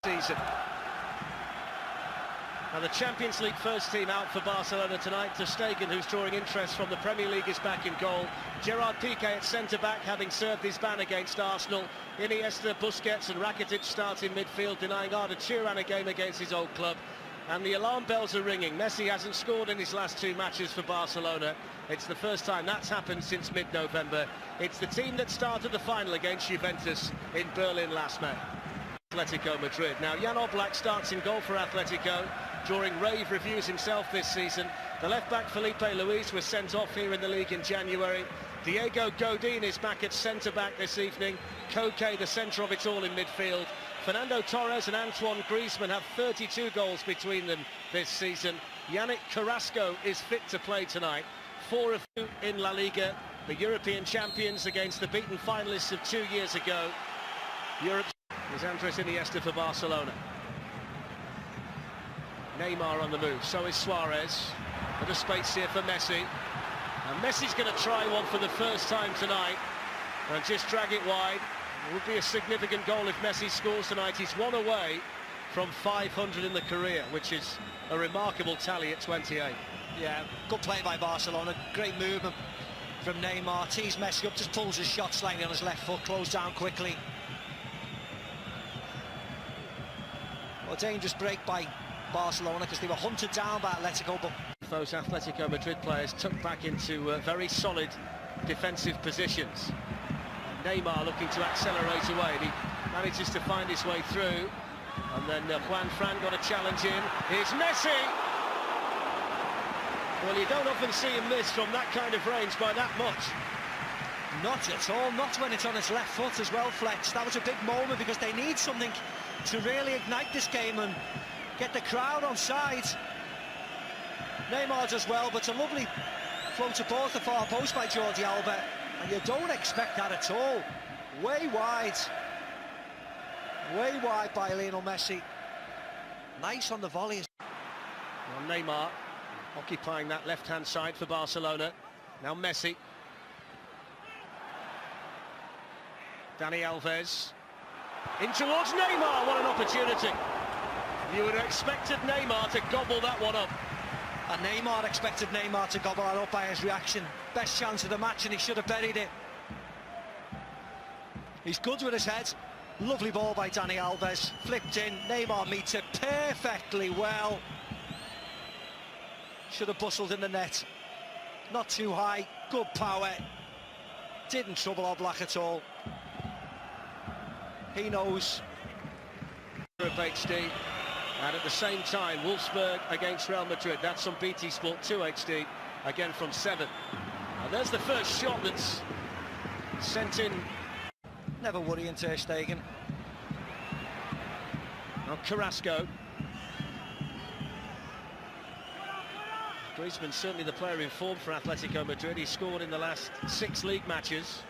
season. And the Champions League first team out for Barcelona tonight. Ter Stegen, who's drawing interest from the Premier League, is back in goal. Gerard Piqué at centre-back, having served his ban against Arsenal. Iniesta, Busquets and Rakitic start in midfield, denying Arda Turan a game against his old club. And the alarm bells are ringing. Messi hasn't scored in his last two matches for Barcelona. It's the first time that's happened since mid-November. It's the team that started the final against Juventus in Berlin last May. Atletico Madrid. Now Jan Oblak starts in goal for Atletico, drawing rave reviews himself this season. The left-back Felipe Luis was sent off here in the league in January. Diego Godin is back at centre-back this evening. Koke, the centre of it all in midfield. Fernando Torres and Antoine Griezmann have 32 goals between them this season. Yannick Carrasco is fit to play tonight. 4 of 2 in La Liga. The European champions against the beaten finalists of 2 years ago. Europe is Andres Iniesta for Barcelona. Neymar on the move, so is Suarez. Bit of space here for Messi. And Messi's going to try one for the first time tonight and just drag it wide. It would be a significant goal if Messi scores tonight. He's 1 away from 500 in the career, which is a remarkable tally at 28. Yeah, good play by Barcelona. Great movement from Neymar. Tees Messi up, just pulls his shot slightly on his left foot, closed down quickly. Well, a dangerous break by Barcelona because they were hunted down by Atletico, but those Atletico Madrid players tucked back into very solid defensive positions. Neymar looking to accelerate away, and he manages to find his way through. And then Juan Fran got a challenge in. Here's Messi! Well, you don't often see him miss from that kind of range by that much. Not at all, not when it's on his left foot as well, Fletch. That was a big moment because they need something to really ignite this game and get the crowd on side. Neymar does well, but it's a lovely float above the far post by Jordi Alba, and you don't expect that at all. Way wide by Lionel Messi. Nice on the volleys. Well, Neymar occupying that left-hand side for Barcelona. Now Messi. Dani Alves. In towards Neymar, what an opportunity. You would have expected Neymar to gobble that one up. And Neymar expected Neymar to gobble that up by his reaction. Best chance of the match and he should have buried it. He's good with his head. Lovely ball by Dani Alves. Flipped in, Neymar meets it perfectly well. Should have bustled in the net. Not too high, good power. Didn't trouble Oblak at all. He knows. HD. And at the same time, Wolfsburg against Real Madrid. That's on BT Sport 2 HD, again from 7. And there's the first shot that's sent in. Never worrying Ter Stegen. Now Carrasco. Griezmann certainly the player in form for Atletico Madrid. He scored in the last 6 league matches.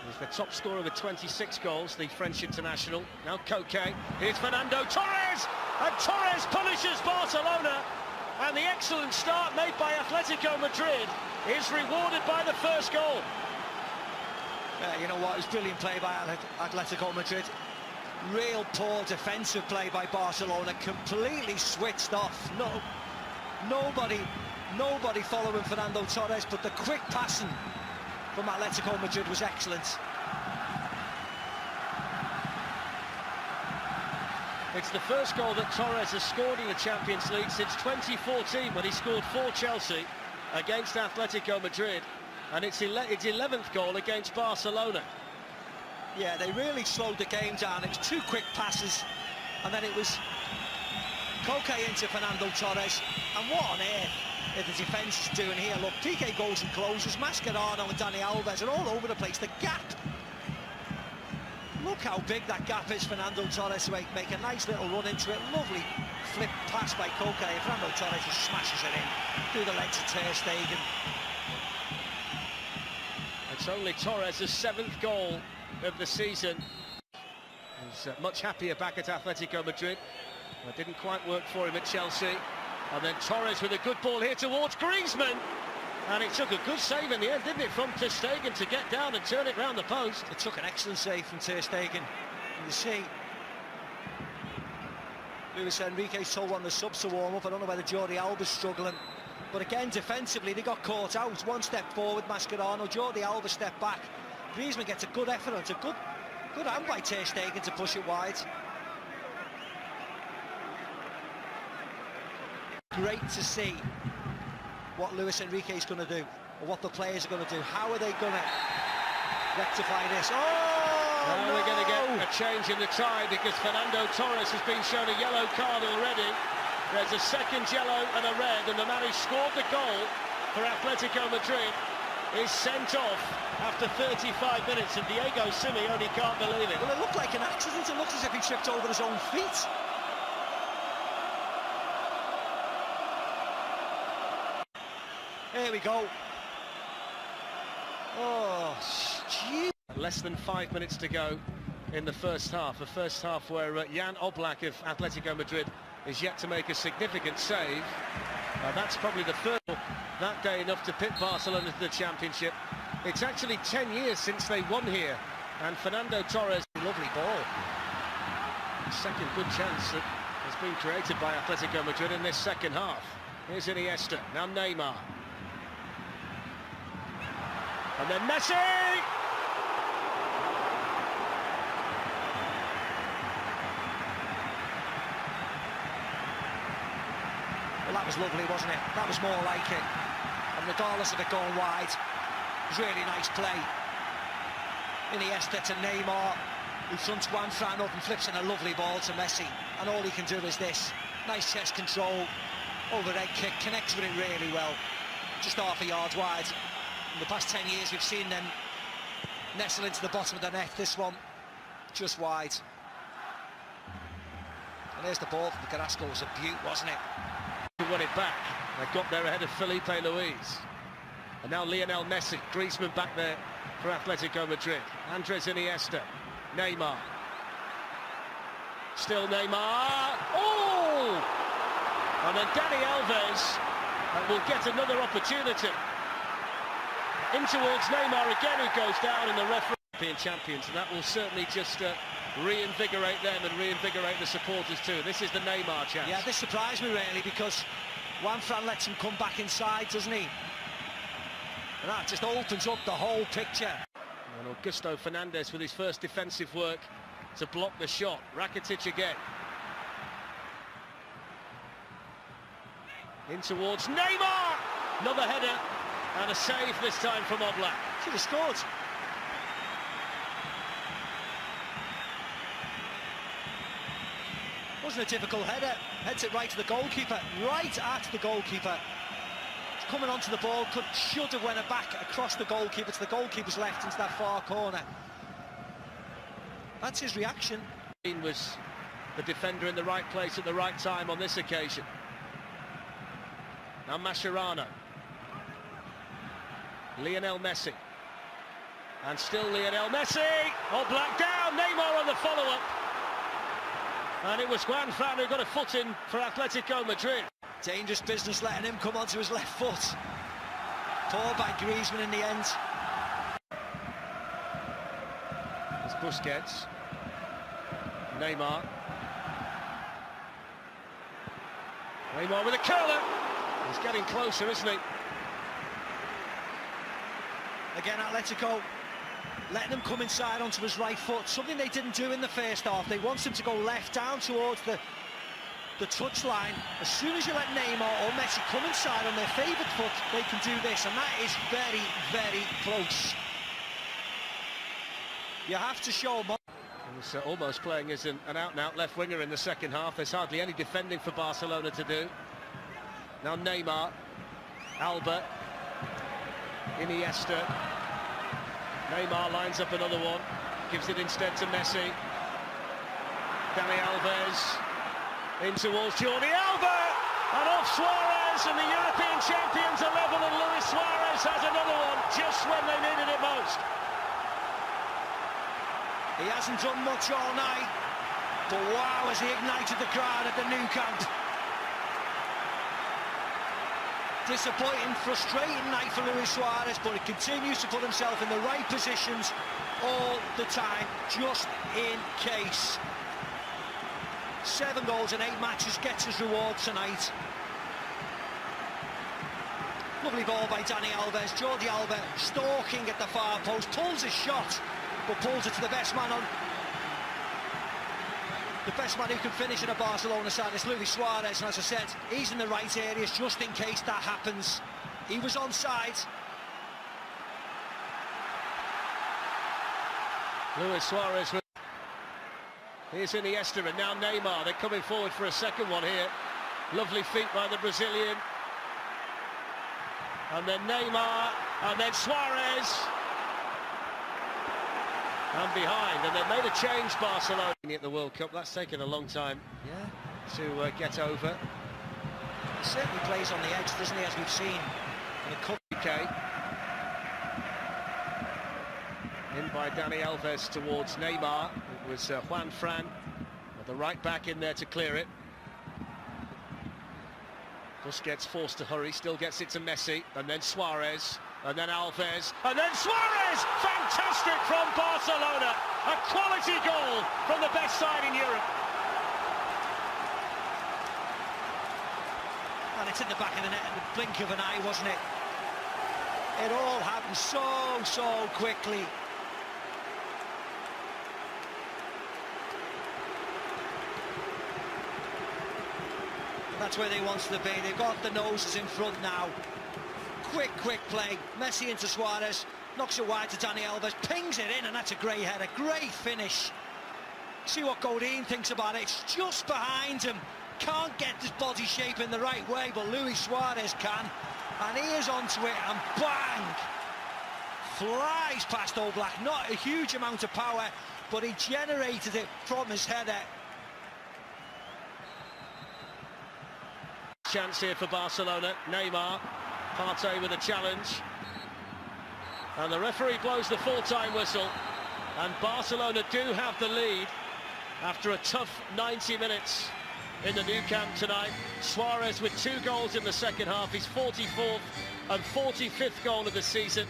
He's the top scorer with 26 goals, the French international. Now Koke, here's Fernando Torres! And Torres punishes Barcelona! And the excellent start made by Atletico Madrid is rewarded by the first goal. You know what, it was brilliant play by Atletico Madrid. Real poor defensive play by Barcelona, completely switched off. Nobody following Fernando Torres, but the quick passing from Atletico Madrid was excellent. It's the first goal that Torres has scored in the Champions League since 2014, when he scored for Chelsea against Atletico Madrid, and it's his 11th goal against Barcelona. Yeah, they really slowed the game down. It was 2 quick passes, and then it was Koke into Fernando Torres, and what on earth the defence is doing here? Look, Piqué goes and closes, Mascherano and Dani Alves are all over the place. The gap, look how big that gap is. Fernando Torres make a nice little run into it. Lovely flip pass by Koke. Fernando Torres just smashes it in through the legs of Ter Stegen. It's only Torres' 7th goal of the season. He's much happier back at Atletico Madrid. It didn't quite work for him at Chelsea. And then Torres with a good ball here towards Griezmann. And it took a good save in the end, didn't it, from Ter Stegen to get down and turn it round the post. It took an excellent save from Ter Stegen. You see, Luis Enrique's told one of the subs to warm up. I don't know whether Jordi Alba's struggling. But again, defensively, they got caught out. One step forward, Mascherano. Jordi Alba stepped back. Griezmann gets a good effort. It's a good hand by Ter Stegen to push it wide. Great to see what Luis Enrique is going to do, or what the players are going to do. How are they going to rectify this? Oh, now we're going to get a change in the tide because Fernando Torres has been shown a yellow card already. There's a second yellow and a red, and the man who scored the goal for Atletico Madrid is sent off after 35 minutes, and Diego Simeone can't believe it. Well, it looked like an accident. It looked as if he tripped over his own feet. Here we go. Oh, gee. Less than 5 minutes to go in the first half. A first half where Jan Oblak of Atletico Madrid is yet to make a significant save. That's probably the third that day, enough to pit Barcelona to the championship. It's actually 10 years since they won here, and Fernando Torres, lovely ball. Second good chance that has been created by Atletico Madrid in this second half. Here's Iniesta, now Neymar. And then Messi! Well, that was lovely, wasn't it? That was more like it. And regardless of it going wide, it was really nice play. Iniesta to Neymar, who fronts Juan Fran up and flips in a lovely ball to Messi. And all he can do is this. Nice chest control, overhead kick, connects with it really well. Just half a yard wide. In the past 10 years, we've seen them nestle into the bottom of the net. This one, just wide. And there's the ball from Carrasco. It was a beaut, wasn't it? Won it back. They got there ahead of Felipe Luis. And now Lionel Messi, Griezmann back there for Atletico Madrid. Andres Iniesta, Neymar. Still Neymar. Oh! And then Dani Alves will get another opportunity. In towards Neymar again, who goes down, in the referee. European champions, and that will certainly just reinvigorate them and reinvigorate the supporters too. This is the Neymar chance. Yeah, this surprised me really, because Juan Fran lets him come back inside, doesn't he? And that just opens up the whole picture. And Augusto Fernandez with his first defensive work to block the shot. Rakitic again. In towards Neymar! Another header and a save this time from Oblak. Should have scored. Wasn't a difficult header. Heads it right to the goalkeeper. Right at the goalkeeper. Coming onto the ball, should have went back across the goalkeeper to the goalkeeper's left into that far corner. That's his reaction. He was the defender in the right place at the right time on this occasion. Now Mascherano. Lionel Messi. And still Lionel Messi. Oblak down. Neymar on the follow-up. And it was Juan Fran who got a foot in for Atletico Madrid. Dangerous business letting him come onto his left foot. Poor by Griezmann in the end. It's Busquets. Neymar. Neymar with a curler. He's getting closer, isn't he? Again, Atletico letting him come inside onto his right foot, something they didn't do in the first half. They want him to go left down towards the touchline. As soon as you let Neymar or Messi come inside on their favourite foot, they can do this, and that is very, very close. You have to show him. He's almost playing as an out-and-out left winger in the second half. There's hardly any defending for Barcelona to do. Now Neymar, Alba, Iniesta. Neymar lines up another one, gives it instead to Messi. Dani Alves, in towards Jordi Alba, and off Suarez, and the European champions are level, and Luis Suarez has another one just when they needed it most. He hasn't done much all night, but wow, has he ignited the crowd at the Nou Camp. Disappointing, frustrating night for Luis Suarez, but he continues to put himself in the right positions all the time, just in case. 7 goals in 8 matches gets his reward tonight. Lovely ball by Dani Alves. Jordi Alba stalking at the far post, pulls his shot, but pulls it to the best man on. The best man who can finish in a Barcelona side is Luis Suarez, and as I said, he's in the right areas just in case that happens. He was onside. Luis Suarez. Here's Iniesta and now Neymar. They're coming forward for a second one here. Lovely feet by the Brazilian. And then Neymar, and then Suarez. And behind, and they've made a change, Barcelona, at the World Cup. That's taken a long time to get over. He certainly plays on the edge, doesn't he, as we've seen in the Cup. In by Dani Alves towards Neymar. It was Juan Fran, the right back in there to clear it. Busquets forced to hurry, still gets it to Messi, and then Suarez, and then Alves, and then Suarez! Fantastic from Barcelona! A quality goal from the best side in Europe. And it's in the back of the net in the blink of an eye, wasn't it? It all happened so quickly. That's where they wanted to be. They've got the noses in front now. Quick play. Messi into Suarez. Knocks it wide to Dani Alves. Pings it in, and that's a great header. Great finish. See what Godin thinks about it. It's just behind him. Can't get his body shape in the right way, but Luis Suarez can. And he is onto it, and bang! Flies past Oblak. Not a huge amount of power, but he generated it from his header. Chance here for Barcelona. Neymar, Partey with a challenge. And the referee blows the full-time whistle. And Barcelona do have the lead after a tough 90 minutes in the Nou Camp tonight. Suarez with 2 goals in the second half. His 44th and 45th goal of the season.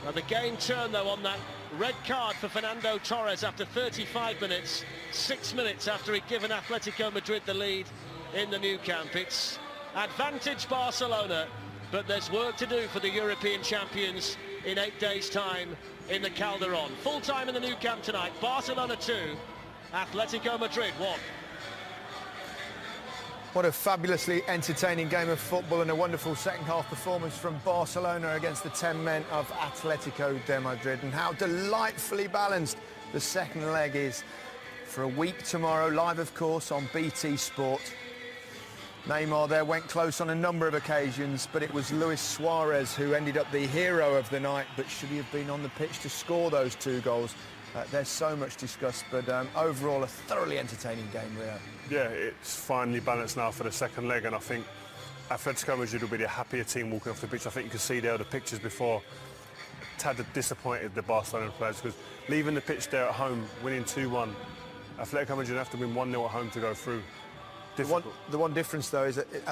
Now the game turned, though, on that red card for Fernando Torres after 35 minutes. 6 minutes after he'd given Atletico Madrid the lead in the Nou Camp. It's advantage Barcelona, but there's work to do for the European champions in 8 days' time in the Calderon. Full time in the Nou Camp tonight. Barcelona 2, Atletico Madrid 1. What a fabulously entertaining game of football, and a wonderful second half performance from Barcelona against the 10 men of Atletico de Madrid, and how delightfully balanced the second leg is. For a week tomorrow, live of course on BT Sport. Neymar there went close on a number of occasions, but it was Luis Suarez who ended up the hero of the night. But should he have been on the pitch to score those 2 goals? There's so much discussed, but overall a thoroughly entertaining game, Rio. Yeah, it's finally balanced now for the second leg, and I think Atletico Madrid will be the happier team walking off the pitch. I think you can see there the pictures before. Tad disappointed the Barcelona players, because leaving the pitch there at home, winning 2-1, Atletico Madrid have to win 1-0 at home to go through. The one difference, though, is that